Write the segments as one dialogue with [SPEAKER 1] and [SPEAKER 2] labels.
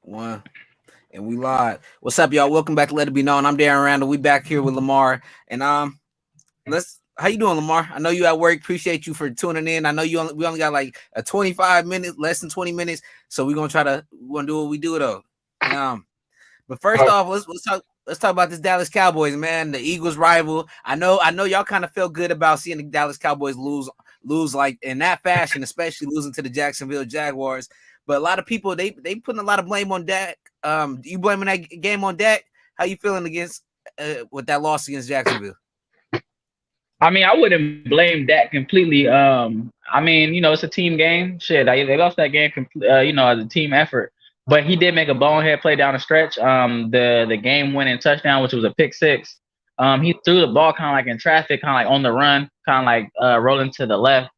[SPEAKER 1] One. And we live. What's up, y'all? Welcome back to Let It Be Known. I'm Darren Randall. We back here with Lamar. And let's how you doing, Lamar? I know you at work. Appreciate you for tuning in. I know we only got like a 25 minutes, less than 20 minutes. So we're gonna do what we do though. And but first off, let's talk about this Dallas Cowboys, man. The Eagles rival. I know y'all kind of felt good about seeing the Dallas Cowboys lose like in that fashion, especially losing to the Jacksonville Jaguars. But a lot of people they putting a lot of blame on Dak. You blaming that game on Dak? How you feeling against with that loss against Jacksonville?
[SPEAKER 2] I mean, I wouldn't blame Dak completely. I mean, it's a team game. Shit, they lost that game, as a team effort. But he did make a bonehead play down the stretch. The game winning touchdown, which was a pick six. He threw the ball kind of like in traffic, kind of like on the run, kind of like rolling to the left.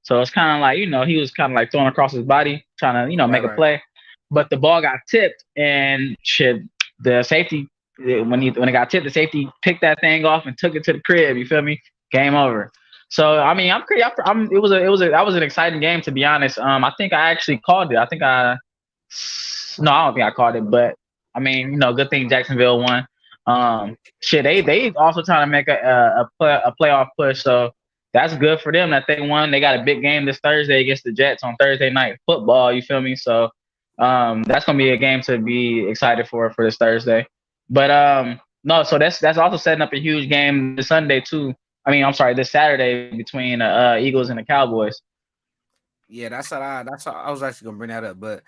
[SPEAKER 2] So it's kind of like he was kind of like throwing across his body, trying to make a
[SPEAKER 1] Right.
[SPEAKER 2] play. But the ball got tipped, and shit, the safety when it got tipped, the safety picked that thing off and took it to the crib. You feel me? Game over. So I mean, that was an exciting game, to be honest. I think I actually called it. No, I don't think I called it, but I mean, good thing Jacksonville won. Shit, they also trying to make a playoff push, so that's good for them that they won. They got a big game this Thursday against the Jets on Thursday night football. You feel me? So that's gonna be a game to be excited for this Thursday. But no, so that's also setting up a huge game this Sunday too. I mean, I'm sorry, this Saturday between Eagles and the Cowboys.
[SPEAKER 1] Yeah, that's how I was actually gonna bring that up, but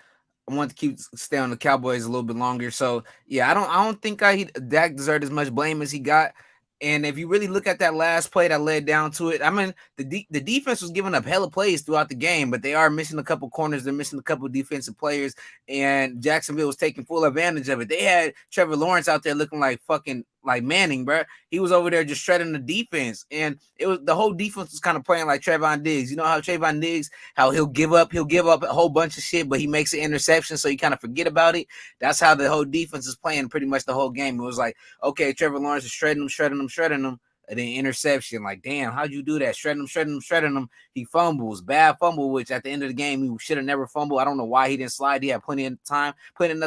[SPEAKER 1] I want to stay on the Cowboys a little bit longer. So yeah, I don't think Dak deserved as much blame as he got. And if you really look at that last play that led down to it, I mean, the defense was giving up hella plays throughout the game, but they are missing a couple corners. They're missing a couple defensive players, and Jacksonville was taking full advantage of it. They had Trevor Lawrence out there looking like fucking like Manning, bro. He was over there just shredding the defense, and it was the whole defense was kind of playing like Trevon Diggs. You know how Trevon Diggs, how he'll give up a whole bunch of shit, but he makes an interception, so you kind of forget about it. That's how the whole defense is playing pretty much the whole game. It was like, okay, Trevor Lawrence is shredding them, and then interception. Like, damn, how'd you do that? Shredding him. He fumbles, bad fumble, which at the end of the game, he should have never fumbled. I don't know why he didn't slide. He had plenty enough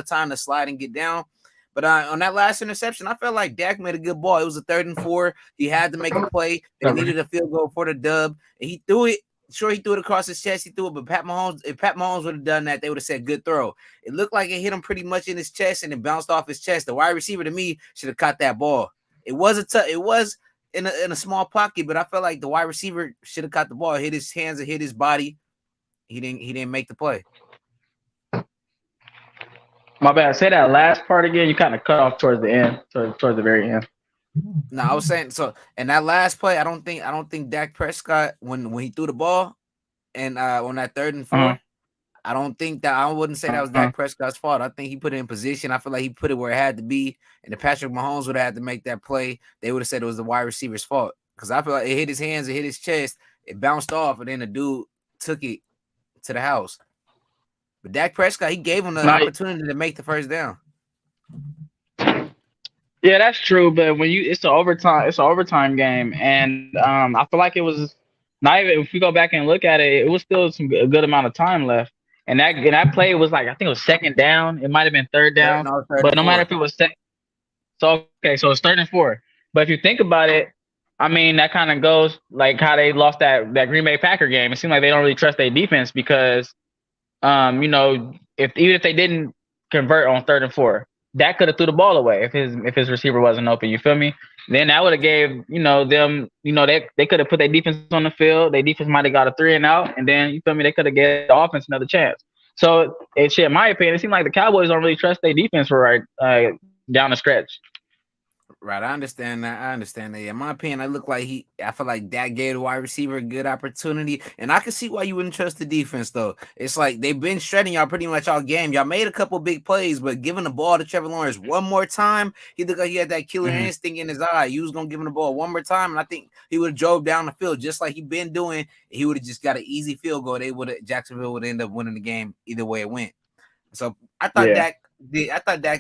[SPEAKER 1] time to slide and get down. But on that last interception, I felt like Dak made a good ball. It was a 3rd and 4. He had to make a play. They needed a field goal for the dub. And he threw it. Sure, he threw it across his chest. He threw it, but if Pat Mahomes would have done that, they would have said good throw. It looked like it hit him pretty much in his chest and it bounced off his chest. The wide receiver to me should have caught that ball. It was in a small pocket, but I felt like the wide receiver should have caught the ball. It hit his hands and hit his body. He didn't make the play.
[SPEAKER 2] My bad. Say that last part again. You kind of cut off towards the end, towards the very end.
[SPEAKER 1] No, I was saying so. And that last play, I don't think Dak Prescott when he threw the ball and on that 3rd and
[SPEAKER 2] Uh-huh.
[SPEAKER 1] 4, I wouldn't say that was
[SPEAKER 2] Uh-huh.
[SPEAKER 1] Dak Prescott's fault. I think he put it in position. I feel like he put it where it had to be. And if Patrick Mahomes would have had to make that play, they would have said it was the wide receiver's fault. Because I feel like it hit his hands, it hit his chest, it bounced off, and then the dude took it to the house. But Dak Prescott, he gave him the
[SPEAKER 2] Now,
[SPEAKER 1] opportunity to make the first down.
[SPEAKER 2] yeah, that's true. But when it's an overtime game, and I feel like it was not even. If we go back and look at it, it was still a good amount of time left. And that play was like I think it was second down. It might have been third
[SPEAKER 1] Third,
[SPEAKER 2] down,
[SPEAKER 1] no, third
[SPEAKER 2] but
[SPEAKER 1] and
[SPEAKER 2] no matter
[SPEAKER 1] four.
[SPEAKER 2] if it was second. So okay, so it's third and four. But if you think about it, I mean that kind of goes like how they lost that Green Bay Packer game. It seemed like they don't really trust their defense because if even if they didn't convert on third and four, that could have threw the ball away if his receiver wasn't open. You feel me? Then that would have gave them they could have put their defense on the field. Their defense might have got a 3-and-out, and then you feel me? They could have gave the offense another chance. So shit, in my opinion, it seemed like the Cowboys don't really trust their defense for down the stretch.
[SPEAKER 1] Right, I understand that. In my opinion, I feel like that gave the wide receiver a good opportunity, and I can see why you wouldn't trust the defense though. It's like they've been shredding y'all pretty much all game. Y'all made a couple big plays, but giving the ball to Trevor Lawrence one more time, he looked like he had that killer
[SPEAKER 2] Hmm.
[SPEAKER 1] instinct in his eye. You was gonna give him the ball one more time, and I think he would have drove down the field just like he been doing. He would have just got an easy field goal. Jacksonville would end up winning the game either way it went. So I thought
[SPEAKER 2] Yeah.
[SPEAKER 1] Dak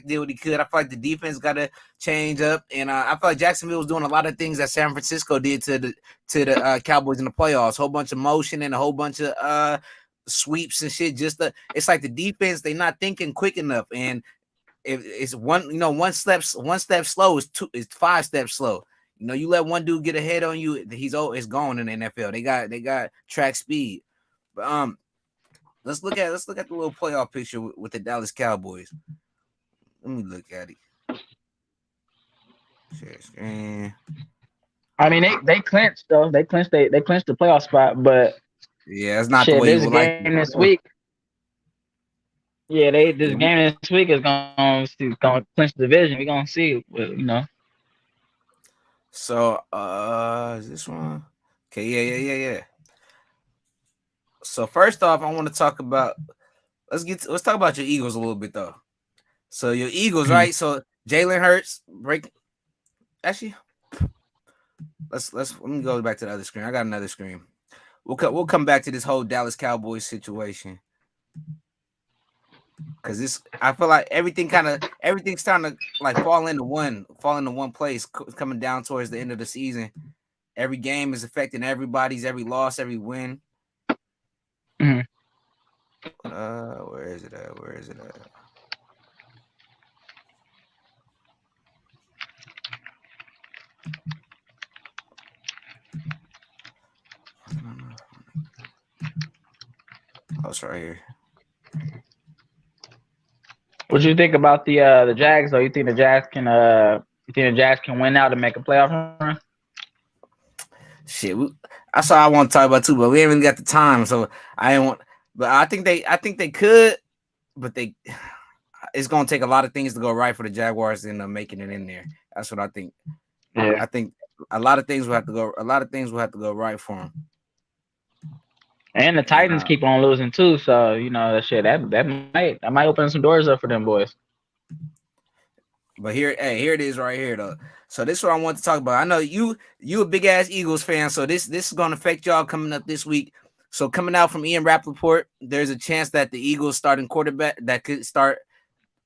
[SPEAKER 1] did what he could. I feel like the defense got to change up, and I feel like Jacksonville was doing a lot of things that San Francisco did to the Cowboys in the playoffs. Whole bunch of motion and a whole bunch of sweeps and shit. It's like the defense, they not thinking quick enough. And if it's one step slow is 5 steps slow. You let one dude get ahead on you, it's gone in the NFL. They got track speed. But let's look at the little playoff picture with the Dallas Cowboys. Let me look at it. Share screen.
[SPEAKER 2] I mean, they clinched though. They clinched the playoff spot, but
[SPEAKER 1] yeah, it's not the way you would like.
[SPEAKER 2] Game this week. Yeah, this game this week is gonna clinch the division. We're gonna see,
[SPEAKER 1] So, is this one? Okay, yeah. So first off, I want to talk about. Let's talk about your Eagles a little bit though. So your Eagles, right? So Jalen Hurts Actually, let me go back to the other screen. I got another screen. We'll come back to this whole Dallas Cowboys situation. Because I feel like everything's starting to like fall into one place, coming down towards the end of the season. Every game is affecting everybody's every loss, every win.
[SPEAKER 2] Mm-hmm.
[SPEAKER 1] Where is it at? Oh, it's right here.
[SPEAKER 2] What do you think about the Jags? Though you think the Jags can win out to make a playoff run?
[SPEAKER 1] Shit, that's all I want to talk about too, but we haven't got the time, so I ain't want. But I think they could, but it's gonna take a lot of things to go right for the Jaguars to end up making it in there. That's what I think.
[SPEAKER 2] Yeah.
[SPEAKER 1] I think a lot of things will have to go. A lot of things will have to go right for them.
[SPEAKER 2] And the Titans keep on losing too, so that might open some doors up for them boys.
[SPEAKER 1] But here it is right here though. So this is what I want to talk about. I know you a big ass Eagles fan, so this is going to affect y'all coming up this week. So coming out from Ian Rappaport, there's a chance that the Eagles starting quarterback that could start.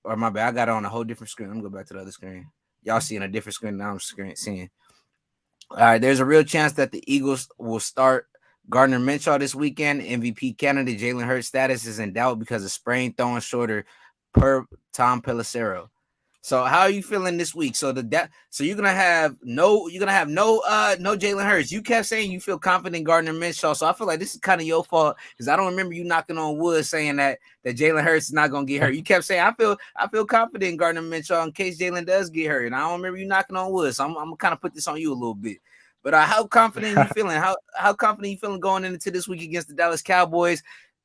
[SPEAKER 1] Or my bad, I got it on a whole different screen. I'm gonna go back to the other screen. Y'all seeing a different screen than I'm seeing. All right, there's a real chance that the Eagles will start Gardner Minshew this weekend. MVP candidate Jalen Hurts' status is in doubt because of sprain throwing shorter, per Tom Pelissero. So how are you feeling this week? So you're gonna have no Jalen Hurts. You kept saying you feel confident in Gardner Minshew, so I feel like this is kind of your fault because I don't remember you knocking on wood saying that Jalen Hurts is not gonna get hurt. You kept saying I feel confident in Gardner Minshew in case Jalen does get hurt, and I don't remember you knocking on wood. So I'm gonna kind of put this on you a little bit. But how confident you feeling? How confident you feeling going into this week against the Dallas Cowboys?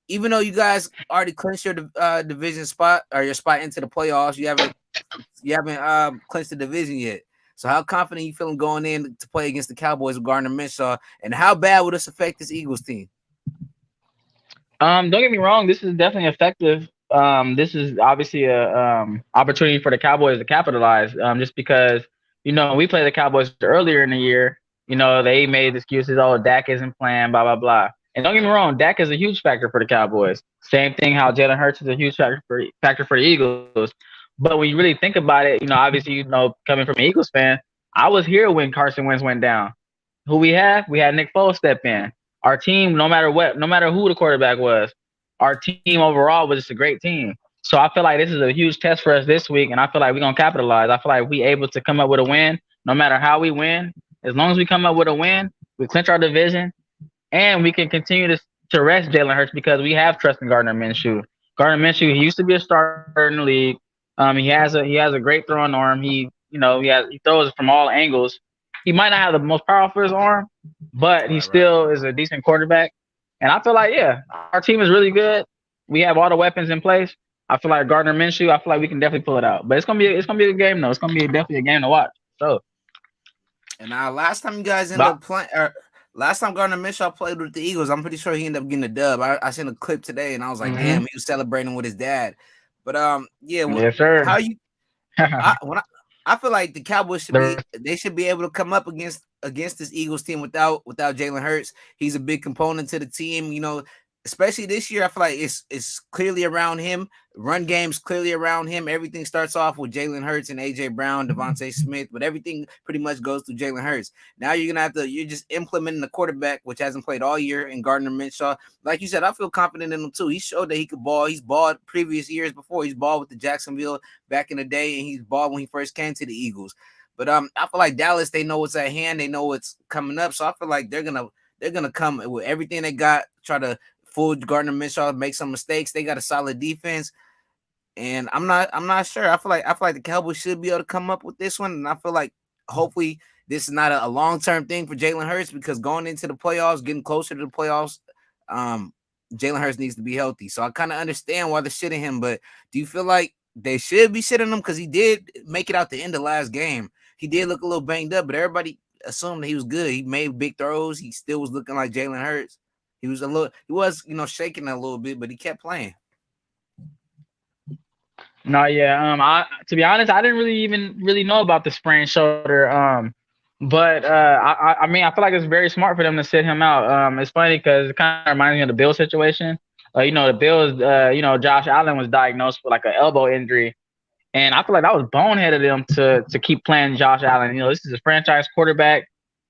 [SPEAKER 1] Even though you guys already clinched your division spot or your spot into the playoffs, you haven't clinched the division yet. So how confident you feeling going in to play against the Cowboys with Gardner Minshew, and how bad will this affect this Eagles team?
[SPEAKER 2] Don't get me wrong, this is definitely effective. This is obviously a opportunity for the Cowboys to capitalize. Just because we played the Cowboys earlier in the year. They made excuses. Oh, Dak isn't playing. Blah blah blah. And don't get me wrong, Dak is a huge factor for the Cowboys. Same thing how Jalen Hurts is a huge factor for the Eagles. But when you really think about it, obviously, coming from an Eagles fan, I was here when Carson Wentz went down. Who we had? We had Nick Foles step in. Our team, no matter who the quarterback was, our team overall was just a great team. So I feel like this is a huge test for us this week, and I feel like we're going to capitalize. I feel like we able to come up with a win, no matter how we win. As long as we come up with a win, we clinch our division, and we can continue to rest Jalen Hurts because we have trust in Gardner Minshew. Gardner Minshew, he used to be a starter in the league. He has a great throwing arm. He throws from all angles. He might not have the most powerful his arm, but he still is a decent quarterback. And I feel like, our team is really good. We have all the weapons in place. I feel like Gardner Minshew, I feel like we can definitely pull it out. But it's gonna be a good game though. It's gonna be definitely a game to watch. So.
[SPEAKER 1] And last time you guys ended up playing, last time Gardner Minshew played with the Eagles, I'm pretty sure he ended up getting a dub. I seen a clip today, and I was like, damn, he was celebrating with his dad. But
[SPEAKER 2] yes, sir.
[SPEAKER 1] How you? I feel like the Cowboys should be able to come up against this Eagles team without Jalen Hurts. He's a big component to the team. especially this year, I feel like it's clearly around him. Run game's clearly around him. Everything starts off with Jalen Hurts and AJ Brown, Devontae Smith, but everything pretty much goes through Jalen Hurts. Now you're just implementing the quarterback, which hasn't played all year, in Gardner Minshew. Like you said, I feel confident in him too. He showed that he could ball. He's balled previous years before. He's balled with the Jacksonville back in the day, and he's balled when he first came to the Eagles. But I feel like Dallas, they know what's at hand. They know what's coming up. So I feel like they're gonna come with everything they got, try to fool Gardner Minshew, make some mistakes. They got a solid defense, and I'm not sure. I feel like the Cowboys should be able to come up with this one, and I feel like hopefully this is not a long-term thing for Jalen Hurts, because going into the playoffs, getting closer to the playoffs, Jalen Hurts needs to be healthy. So I kind of understand why they're shitting him, but do you feel like they should be shitting him? Because he did make it out the end of last game. He did look a little banged up, but everybody assumed that he was good. He made big throws. He still was looking like Jalen Hurts. He was shaking a little bit, but he kept playing.
[SPEAKER 2] No, yeah. To be honest, I didn't really know about the sprained shoulder. But I mean, I feel like it's very smart for them to sit him out. It's funny because it kind of reminds me of the Bill situation. The Bills, Josh Allen was diagnosed with like an elbow injury, and I feel like that was boneheaded of them to keep playing Josh Allen. This is a franchise quarterback.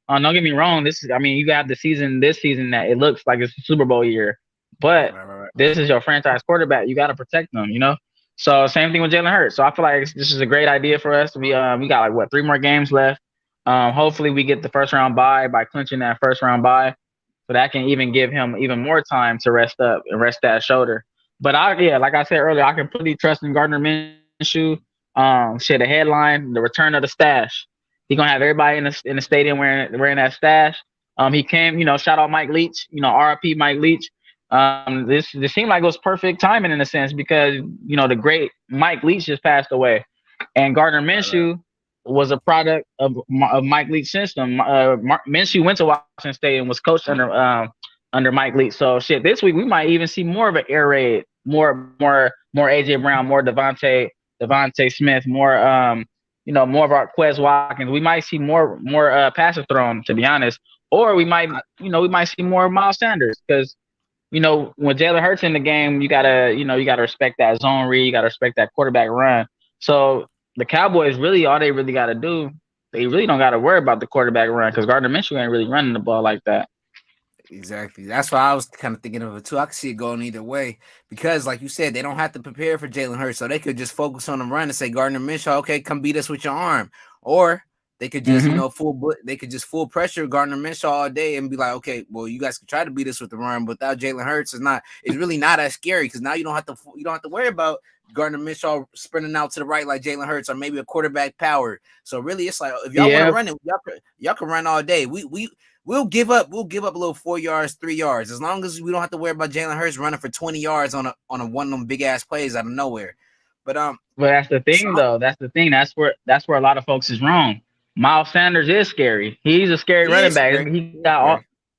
[SPEAKER 2] Don't get me wrong. You got this season that it looks like it's a Super Bowl year, but
[SPEAKER 1] Right.
[SPEAKER 2] This is your franchise quarterback. You got to protect them, So same thing with Jalen Hurts. So I feel like this is a great idea for us. We got like 3 more games left. Hopefully we get the first round bye by clinching that first round bye, so that can even give him even more time to rest up and rest that shoulder. But like I said earlier, I completely trust in Gardner Minshew. The headline, the return of the stash. He gonna have everybody in the stadium wearing that stash. He came, shout out Mike Leach, RIP Mike Leach. This seemed like it was perfect timing in a sense because the great Mike Leach just passed away, and Gardner Minshew was a product of Mike Leach's system. Minshew went to Washington State and was coached under Mike Leach. So this week we might even see more of an air raid, more AJ Brown, more Devontae Smith, more more of our Quez Watkins. We might see more passes thrown, to be honest, or we might see more Miles Sanders because when Jalen Hurts in the game, you gotta respect that zone read, you gotta respect that quarterback run. So the Cowboys all they really gotta do, they really don't gotta worry about the quarterback run because Gardner Minshew ain't really running the ball like that.
[SPEAKER 1] Exactly. That's why I was kind of thinking of it too. I could see it going either way because, like you said, they don't have to prepare for Jalen Hurts, so they could just focus on the run and say, Gardner Minshew, okay, come beat us with your arm, or they could just full pressure Gardner Minshew all day and be like, okay, well, you guys can try to beat us with the run, but without Jalen Hurts, it's really not as scary because now you don't have to worry about Gardner Minshew sprinting out to the right like Jalen Hurts or maybe a quarterback power. So really, it's like if y'all want to run it, y'all can run all day. We'll give up a little 4 yards, 3 yards, as long as we don't have to worry about Jalen Hurts running for 20 yards on a one of them big ass plays out of nowhere. But
[SPEAKER 2] that's the thing though. That's the thing. That's where a lot of folks is wrong. Miles Sanders is scary. He's a scary running back.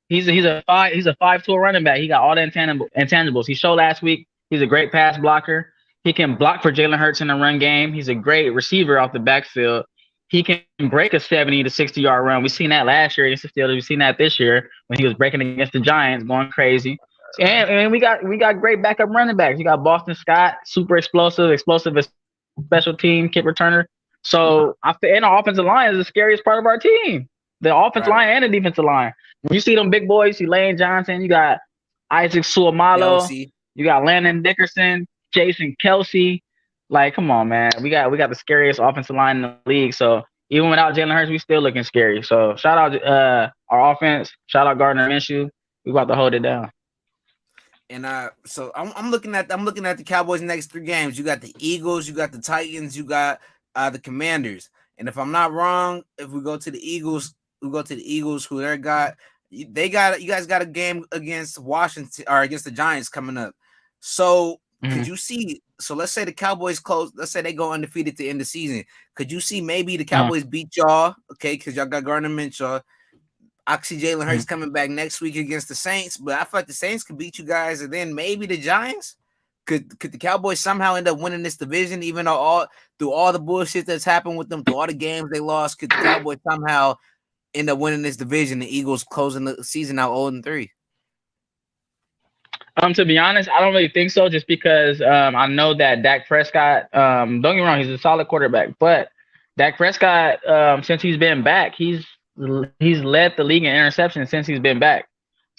[SPEAKER 2] He's a 5'2" running back. He got all the intangibles. He showed last week he's a great pass blocker. He can block for Jalen Hurts in the run game. He's a great receiver off the backfield. He can break a 70 to 60-yard run. We've seen that last year against the Steelers. We've seen that this year when he was breaking against the Giants, going crazy. And we got great backup running backs. You got Boston Scott, super explosive special team kick returner. So and our offensive line is the scariest part of our team. The offensive line and the defensive line. When you see them big boys, you see Lane Johnson, you got Isaac Suamalo, you got Landon Dickerson, Jason Kelce. Like, come on, man. We got the scariest offensive line in the league. So even without Jalen Hurts, we still looking scary. So shout out our offense. Shout out Gardner Minshew. We about to hold it down.
[SPEAKER 1] And so I'm looking at the Cowboys' next 3 games. You got the Eagles, you got the Titans, you got the Commanders. And if I'm not wrong, if we go to the Eagles, who you guys got a game against Washington or against the Giants coming up. So could you see? So let's say the Cowboys close. Let's say they go undefeated at the end of the season. Could you see maybe the Cowboys beat y'all? Okay, because y'all got Gardner Minshew. I see Jalen Hurts coming back next week against the Saints, but I feel like the Saints could beat you guys, and then maybe the Giants. Could the Cowboys somehow end up winning this division, even though through all the bullshit that's happened with them, through all the games they lost? Could the Cowboys somehow end up winning this division? The Eagles closing the season out 0-3.
[SPEAKER 2] To be honest, I don't really think so. Just because I know that Dak Prescott. Don't get me wrong, he's a solid quarterback, but Dak Prescott, since he's been back, he's led the league in interceptions since he's been back.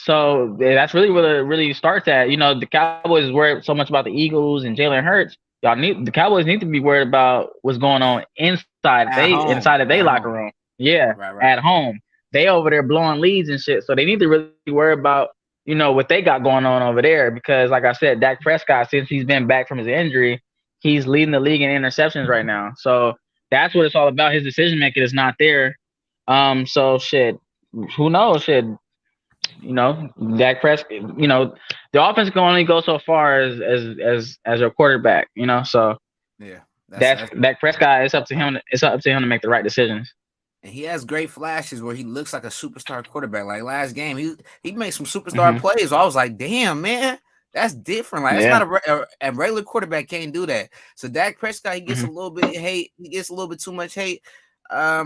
[SPEAKER 2] So that's really where it really starts at. You know, the Cowboys is worried so much about the Eagles and Jalen Hurts. The Cowboys need to be worried about what's going on inside of their
[SPEAKER 1] At
[SPEAKER 2] locker
[SPEAKER 1] home.
[SPEAKER 2] room. Yeah,
[SPEAKER 1] Right, right.
[SPEAKER 2] at home. They over there blowing leads and shit. So they need to really worry about what they got going on over there. Because, like I said, Dak Prescott, since he's been back from his injury, he's leading the league in interceptions right now. So that's what it's all about. His decision making is not there. So shit, who knows? Shit, Dak Prescott. The offense can only go so far as a quarterback. So
[SPEAKER 1] Yeah,
[SPEAKER 2] that's
[SPEAKER 1] that's
[SPEAKER 2] Dak Prescott. It's up to him. It's up to him to make the right decisions.
[SPEAKER 1] and he has great flashes where he looks like a superstar quarterback. Like last game, he made some superstar
[SPEAKER 2] Hmm.
[SPEAKER 1] plays. I was like, damn, man, that's different. Like that's not
[SPEAKER 2] Yeah.
[SPEAKER 1] a regular quarterback can't do that. So Dak Prescott, he gets a
[SPEAKER 2] Hmm.
[SPEAKER 1] little bit hate. He gets a little bit too much hate. I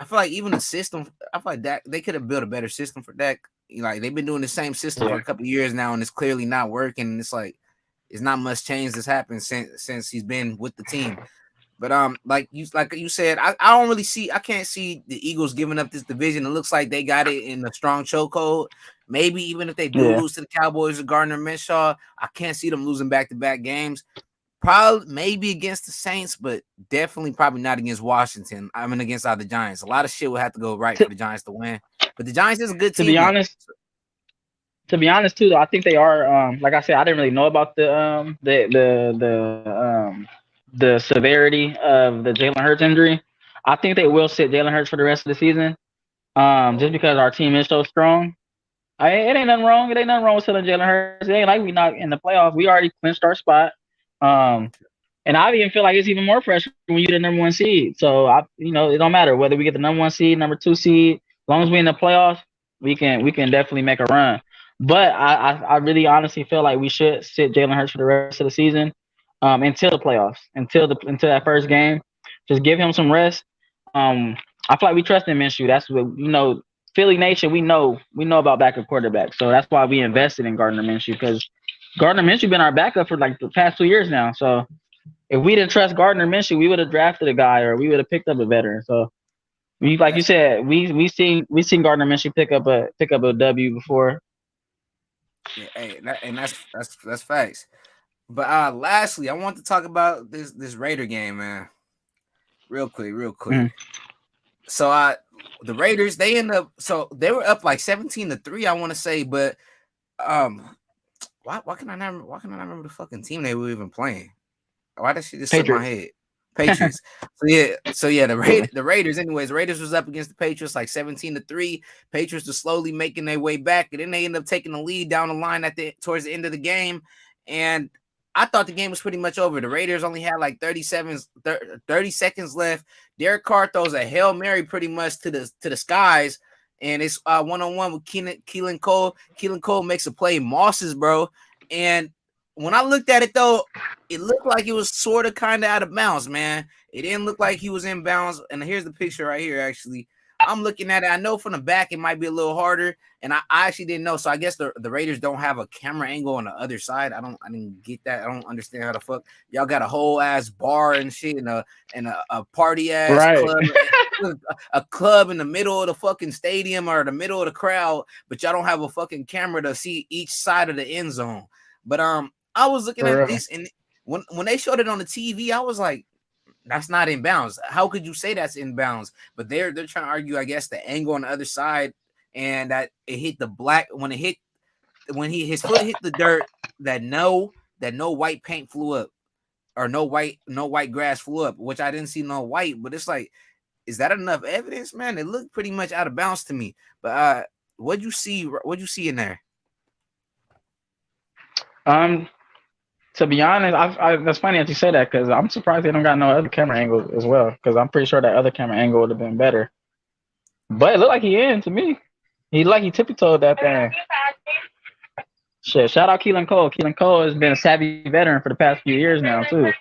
[SPEAKER 1] feel like even the system. I feel like Dak they could have built a better system for Dak. Like they've been doing the same system for
[SPEAKER 2] Yeah.
[SPEAKER 1] a couple of years now, and it's clearly not working. And it's like it's not much change that's happened since he's been with the team. But like you said, I don't really see I can't see the Eagles giving up this division. It looks like they got it in a strong chokehold. Maybe even if they do
[SPEAKER 2] Yeah.
[SPEAKER 1] lose to the Cowboys or Gardner Minshew, I can't see them losing back-to-back games. Probably maybe against the Saints, but definitely probably not against Washington. I mean against the Giants. A lot of shit would have to go right
[SPEAKER 2] To,
[SPEAKER 1] for the Giants to win. But the Giants is a good
[SPEAKER 2] to be
[SPEAKER 1] team though.
[SPEAKER 2] honest, too, though, I think they are. Like I said, I didn't really know about the severity of the Jalen Hurts injury. I think they will sit Jalen Hurts for the rest of the season. Just because our team is so strong. It ain't nothing wrong. It ain't nothing wrong with sitting Jalen Hurts. It ain't like we not in the playoffs. We already clinched our spot. Um, and I even feel like it's even more pressure when you're the number one seed. So it don't matter whether we get the number one seed, number two seed. As long as we in the playoffs, we can definitely make a run. But I really honestly feel like we should sit Jalen Hurts for the rest of the season, until the playoffs, until that first game. Just give him some rest. I feel like we trust in Minshew. That's what Philly Nation. We know about backup quarterbacks, so that's why we invested in Gardner Minshew, because Gardner Minshew been our backup for like the past 2 years now. So if we didn't trust Gardner Minshew, we would have drafted a guy, or we would have picked up a veteran. So like you
[SPEAKER 1] That's
[SPEAKER 2] said, we seen Gardner Minshew pick up a W before.
[SPEAKER 1] yeah, hey, and that's facts. But lastly, I want to talk about this Raider game, man. Real quick, real quick.
[SPEAKER 2] Mm.
[SPEAKER 1] So the Raiders, they end up so they were up like 17-3, I want to say, but um why can I not remember the fucking team they were even playing? Why does shit just slip my
[SPEAKER 2] Patriots.
[SPEAKER 1] head? Patriots. So yeah,
[SPEAKER 2] Yeah.
[SPEAKER 1] The Raiders, anyways, the Raiders was up against the Patriots like 17-3. Patriots were slowly making their way back, and then they end up taking the lead down the line towards the end of the game. And I thought the game was pretty much over. The Raiders only had like 30 seconds left. Derek Carr throws a Hail Mary pretty much to the skies. And it's one-on-one with Keelan Cole. Keelan Cole makes a play, Mosses, bro. And when I looked at it though, it looked like it was sort of kind of out of bounds, man. It didn't look like he was in bounds. And here's the picture right here, actually. I'm looking at it. I know from the back it might be a little harder, and I actually didn't know. So I guess the Raiders don't have a camera angle on the other side. I didn't get that. I don't understand how the fuck y'all got a whole ass bar and shit and a party ass
[SPEAKER 2] Right.
[SPEAKER 1] club, a club in the middle of the fucking stadium or the middle of the crowd, but y'all don't have a fucking camera to see each side of the end zone. But I was looking
[SPEAKER 2] For
[SPEAKER 1] at
[SPEAKER 2] real.
[SPEAKER 1] this, and when they showed it on the TV, I was like, that's not in bounds. How could you say that's in bounds? But they're trying to argue, I guess, the angle on the other side and that it hit the black when his foot hit the dirt, that no white paint flew up or no white grass flew up, which I didn't see no white. But it's like, is that enough evidence, man? It looked pretty much out of bounds to me. But what'd you see? What'd you see in there?
[SPEAKER 2] Um, to be honest, that's funny that you say that, because I'm surprised they don't got no other camera angle as well. Because I'm pretty sure that other camera angle would have been better. But it looked like he in to me. He tippy toed that thing. Shit, shout out Keelan Cole. Keelan Cole has been a savvy veteran for the past few years now too.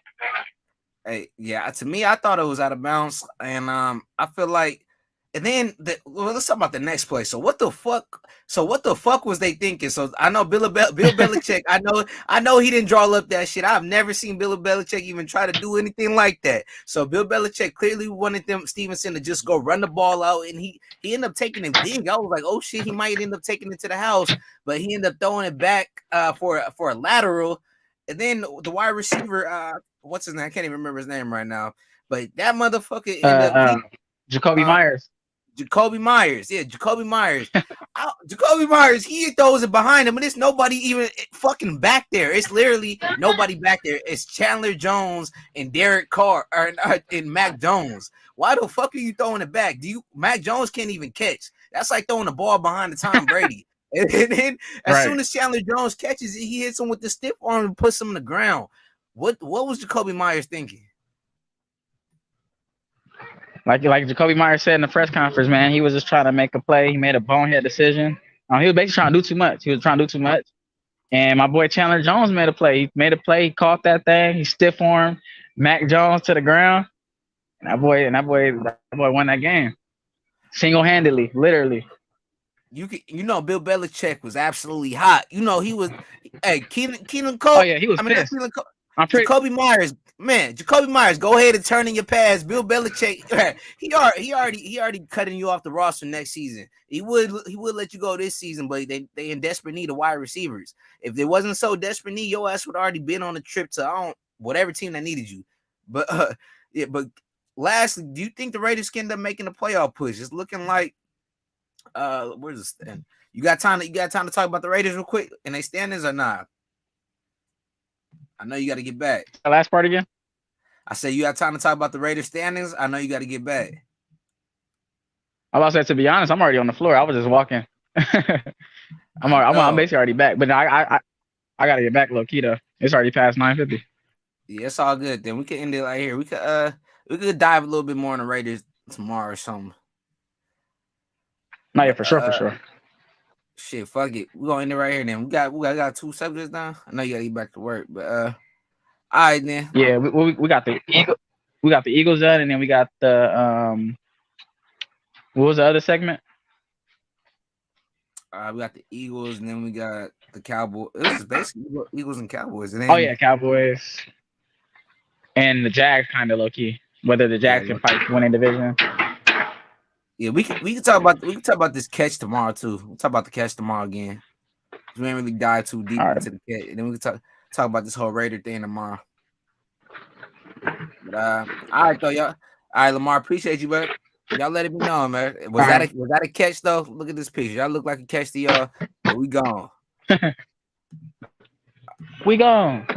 [SPEAKER 1] Hey, yeah, to me, I thought it was out of bounds, and I feel like And then let's talk about the next play. So what the fuck? So what the fuck was they thinking? So I know Bill Belichick. I know he didn't draw up that shit. I've never seen Bill Belichick even try to do anything like that. So Bill Belichick clearly wanted Stevenson to just go run the ball out, and he ended up taking it big. I was like, oh shit, he might end up taking it to the house, but he ended up throwing it back for a lateral. And then the wide receiver, what's his name? I can't even remember his name right now. But that motherfucker ended up
[SPEAKER 2] Jakobi Meyers.
[SPEAKER 1] Jakobi Meyers. Yeah, Jakobi Meyers. Jakobi Meyers, he throws it behind him, and it's nobody even fucking back there. It's literally nobody back there. It's Chandler Jones and Derek Carr and Mac Jones. Why the fuck are you throwing it back? Mac Jones can't even catch. That's like throwing the ball behind the Tom Brady. And then as soon as Chandler Jones catches it, he hits him with the stiff arm and puts him on the ground. What was Jakobi Meyers thinking?
[SPEAKER 2] Like Jakobi Meyers said in the press conference, man, he was just trying to make a play. He made a bonehead decision. He was basically trying to do too much. He was trying to do too much. And my boy Chandler Jones made a play. He made a play. He caught that thing. He stiff armed Mac Jones to the ground. And that boy won that game single-handedly, literally.
[SPEAKER 1] You know, Bill Belichick was absolutely hot. You know, he was. Hey, Keelan Cole.
[SPEAKER 2] Oh yeah, he was pissed.
[SPEAKER 1] Jakobi Meyers, man, Jakobi Meyers, go ahead and turn in your pass. Bill Belichick, he already cutting you off the roster next season. He would let you go this season, but they in desperate need of wide receivers. If there wasn't so desperate need, your ass would already been on a trip to whatever team that needed you. But yeah, but lastly, do you think the Raiders can end up making a playoff push? It's looking like where's the stand? You got time to talk about the Raiders real quick and they standings or not? I know you got to get back.
[SPEAKER 2] The last part again?
[SPEAKER 1] I said you got time to talk about the Raiders standings. I know you got to get back.
[SPEAKER 2] I was about to say, to be honest, I'm already on the floor. I was just walking. I'm basically already back, but I gotta get back low key though. It's already past 9:50.
[SPEAKER 1] Yeah, it's all good. Then we could end it right here. We could dive a little bit more on the Raiders tomorrow or something.
[SPEAKER 2] No, yeah, for sure.
[SPEAKER 1] Shit, fuck it. We're gonna end it right here then. We got 2 subjects down. I know you gotta get back to work, but all right then.
[SPEAKER 2] Yeah, we got the Eagles done, and then we got the what was the other segment?
[SPEAKER 1] We got the Eagles, and then we got the Cowboys. This is basically Eagles and Cowboys. And then,
[SPEAKER 2] oh yeah, Cowboys and the Jags, kind of low key. Whether the Jags can fight to win a division.
[SPEAKER 1] Yeah, we can talk about this catch tomorrow too. We'll talk about the catch tomorrow again. We ain't really dive too deep into the catch, and then we can talk about this whole Raider thing tomorrow. But all right though, y'all. All right, Lamar, appreciate you, but y'all let it be known, man. Was that a catch though? Look at this picture. Y'all look like a catch to y'all. But we gone.
[SPEAKER 2] We gone.